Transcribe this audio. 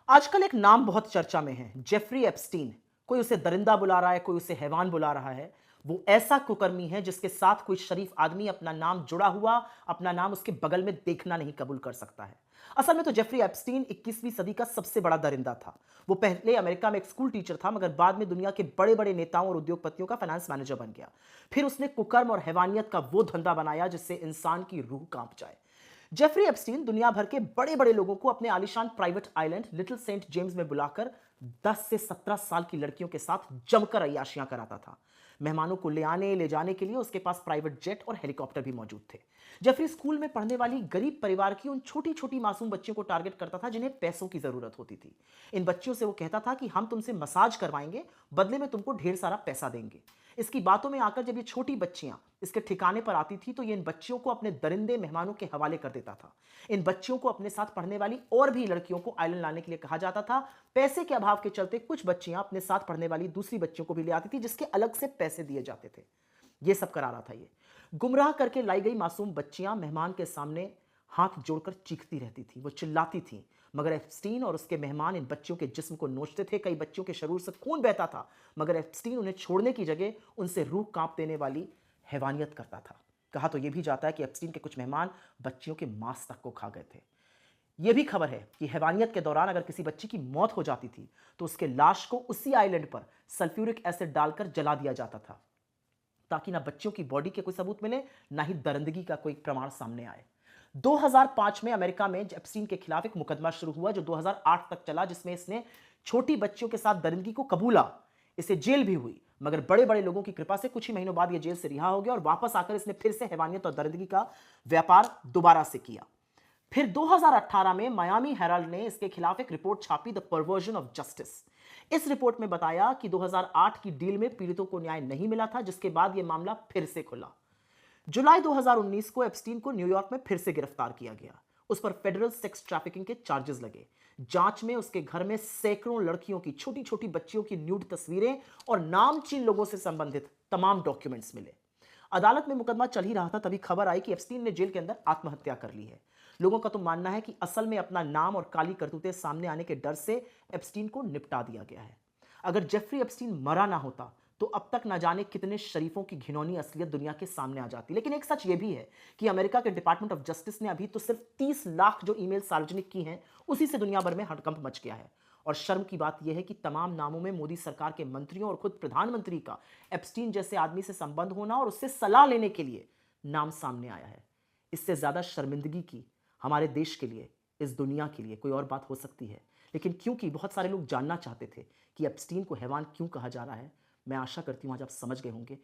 आजकल एक नाम बहुत चर्चा में है, जेफरी एप्स्टीन। कोई उसे दरिंदा बुला रहा है, कोई उसे हैवान बुला रहा है। वो ऐसा कुकर्मी है जिसके साथ कोई शरीफ आदमी अपना नाम जुड़ा हुआ, अपना नाम उसके बगल में देखना नहीं कबूल कर सकता है। असल में तो जेफरी एप्स्टीन 21वीं सदी का सबसे बड़ा दरिंदा था। वो पहले अमेरिका में एक स्कूल टीचर था, मगर बाद में दुनिया के बड़े बड़े नेताओं और उद्योगपतियों का फाइनेंस मैनेजर बन गया। फिर उसने कुकर्म और हैवानियत का वो धंधा बनाया जिससे इंसान की रूह कांप जाए। जेफरी एप्स्टीन दुनिया भर के बड़े बड़े लोगों को अपने आलीशान private island Little Saint James में बुलाकर 10 से 17 साल की लड़कियों के साथ जमकर अय्याशियां कराता था। मेहमानों को ले आने ले जाने के लिए उसके पास प्राइवेट जेट और हेलीकॉप्टर भी मौजूद थे। जेफरी स्कूल में पढ़ने वाली गरीब परिवार की उन छोटी छोटी मासूम बच्चियों को टारगेट करता था जिन्हें पैसों की जरूरत होती थी। इन बच्चियों से वो कहता था कि हम तुमसे मसाज करवाएंगे, बदले में तुमको ढेर सारा पैसा देंगे। इसकी बातों में आकर जब ये छोटी बच्चियां इसके ठिकाने पर आती थी तो ये इन बच्चियों को अपने दरिंदे मेहमानों के हवाले कर देता था। इन बच्चियों को अपने साथ पढ़ने वाली और भी लड़कियों को आइलैंड लाने के लिए कहा जाता था। पैसे के अभाव के चलते कुछ बच्चियां अपने साथ पढ़ने वाली दूसरी बच्चियों को भी ले आती थी, जिसके अलग से पैसे दिए जाते थे। ये सब करा रहा था ये। गुमराह करके लाई गई मासूम बच्चियां मेहमान के सामने हाथ जोड़कर चीखती रहती थी, वो चिल्लाती थी। मगर एप्स्टीन और उसके मेहमान इन बच्चियों के जिस्म को नोचते थे। कई बच्चियों के शरीर से खून बहता था, मगर एप्स्टीन उन्हें छोड़ने की जगह उनसे रूह कांप देने वाली हैवानियत करता था। कहा तो यह भी जाता है कि एप्स्टीन के कुछ मेहमान बच्चियों के मांस तक को खा गए थे। यह भी खबर है कि हैवानियत के दौरान अगर किसी बच्ची की मौत हो जाती थी तो उसके लाश को उसी आइलैंड पर सल्फ्यूरिक एसिड डालकर जला दिया जाता था, ताकि ना बच्चियों की बॉडी के कोई सबूत मिले, ना ही दरिंदगी का कोई प्रमाण सामने आए। 2005 में अमेरिका में एप्स्टीन के खिलाफ एक मुकदमा शुरू हुआ जो 2008 तक चला, जिसमें इसने छोटी बच्चियों के साथ दरिंदगी को कबूला। इसे जेल भी हुई, मगर बड़े बड़े लोगों की कृपा से कुछ ही महीनों बाद यह जेल से रिहा हो गया और वापस आकर इसने फिर से हैवानियत और दरिंदगी का व्यापार दोबारा से किया। फिर 2018 में मायामी हेराल्ड ने इसके खिलाफ एक रिपोर्ट छापी, द परवर्जन ऑफ जस्टिस। इस रिपोर्ट में बताया कि 2008 की डील में पीड़ितों को न्याय नहीं मिला था, जिसके बाद यह मामला फिर से खुला। जुलाई 2019 को एप्स्टीन को न्यूयॉर्क में फिर से गिरफ्तार किया गया। उस पर फेडरल सेक्स ट्रैफिकिंग के चार्जेस लगे। जांच में उसके घर में सैकड़ों लड़कियों की, छोटी छोटी बच्चियों की न्यूड तस्वीरें और नामचीन लोगों से संबंधित तमाम डॉक्यूमेंट्स मिले। अदालत में मुकदमा चल ही रहा था, तभी खबर आई कि एप्स्टीन ने जेल के अंदर आत्महत्या कर ली है। लोगों का तो मानना है कि असल में अपना नाम और काली करतूतें सामने आने के डर से एप्स्टीन को निपटा दिया गया है। अगर जेफरी एप्स्टीन मरा ना होता तो अब तक ना जाने कितने शरीफों की घिनौनी असलियत दुनिया के सामने आ जाती। लेकिन एक सच यह भी है कि अमेरिका के डिपार्टमेंट ऑफ जस्टिस ने अभी तो सिर्फ 30 लाख जो ईमेल सार्वजनिक की हैं, उसी से दुनिया भर में हड़कंप मच गया है। और शर्म की बात यह है कि तमाम नामों में मोदी सरकार के मंत्रियों और खुद प्रधानमंत्री का एप्स्टीन जैसे आदमी से संबंध होना और उससे सलाह लेने के लिए नाम सामने आया है। इससे ज्यादा शर्मिंदगी की हमारे देश के लिए, इस दुनिया के लिए कोई और बात हो सकती है। लेकिन क्योंकि बहुत सारे लोग जानना चाहते थे कि एप्स्टीन को हैवान क्यों कहा जा रहा है, मैं आशा करती हूं आज आप समझ गए होंगे